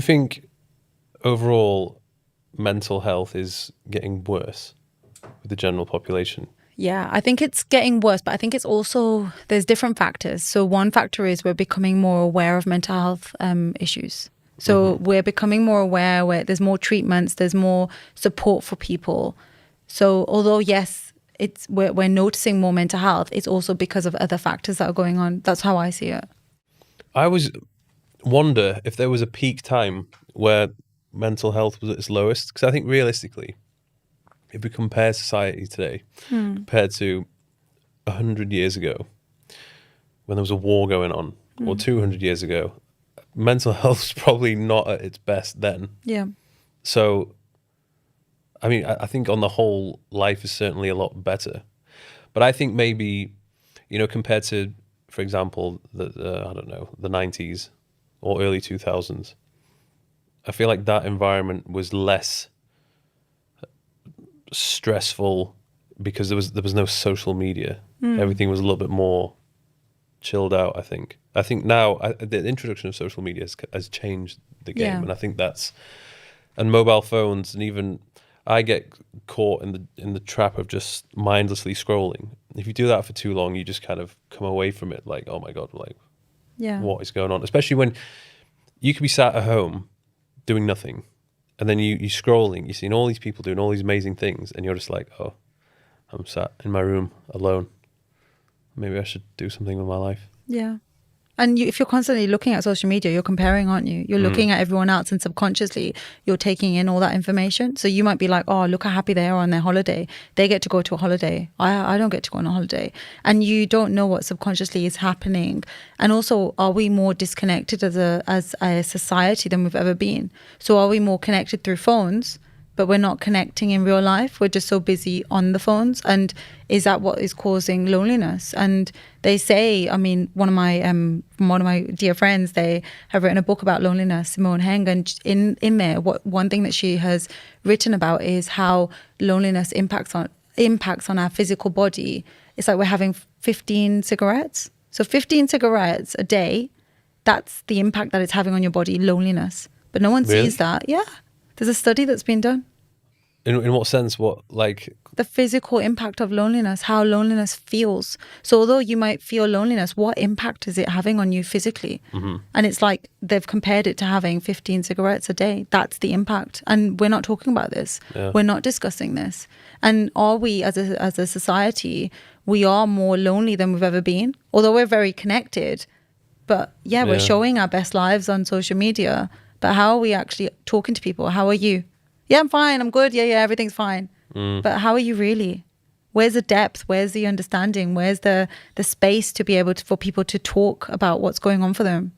I think overall mental health is getting worse with the general population. Yeah, I think it's getting worse, but I think it's also, there's different factors. So one factor is we're becoming more aware of mental health issues. So we're becoming more aware where there's more treatments, there's more support for people. So although, yes, we're noticing more mental health, it's also because of other factors that are going on. That's how I see it. I always wonder if there was a peak time where mental health was at its lowest, because I think realistically, if we compare society today compared to 100 years ago, when there was a war going on, or 200 years ago, mental health was probably not at its best then. Yeah. So, I mean, I think on the whole, life is certainly a lot better. But I think maybe, compared to, for example, I don't know, the 90s or early 2000s, I feel like that environment was less stressful because there was no social media. Everything was a little bit more chilled out. I think now the introduction of social media has changed the game. Yeah. And I think and mobile phones, and even I get caught in the trap of just mindlessly scrolling. If you do that for too long, you just kind of come away from it like, oh my god, like Yeah. what is going on? Especially when you could be sat at home doing nothing, and then you're scrolling, you're seeing all these people doing all these amazing things, and you're just like, oh, I'm sat in my room alone. Maybe I should do something with my life. Yeah. And if you're constantly looking at social media, you're comparing, aren't you? You're looking at everyone else, and subconsciously you're taking in all that information. So you might be like, oh, look how happy they are on their holiday. They get to go to a holiday. I don't get to go on a holiday. And you don't know what subconsciously is happening. And also, are we more disconnected as a society than we've ever been? So are we more connected through phones, but we're not connecting in real life? We're just so busy on the phones. And is that what is causing loneliness? And they say, I mean, one of my dear friends, they have written a book about loneliness, Simone Heng, and in there, one thing that she has written about is how loneliness impacts on our physical body. It's like we're having 15 cigarettes. So 15 cigarettes a day, that's the impact that it's having on your body, loneliness. But no one sees that. Yeah. There's a study that's been done. In what sense? What, like? The physical impact of loneliness, how loneliness feels. So although you might feel loneliness, what impact is it having on you physically? And it's like they've compared it to having 15 cigarettes a day. That's the impact. And we're not talking about this. Yeah. We're not discussing this. And are we, as a society, we are more lonely than we've ever been, although we're very connected. But yeah, we're showing our best lives on social media. But how are we actually talking to people? How are you? Yeah, I'm fine. I'm good. Yeah, everything's fine. But how are you really? Where's the depth? Where's the understanding? Where's the space to be able to, for people to talk about what's going on for them?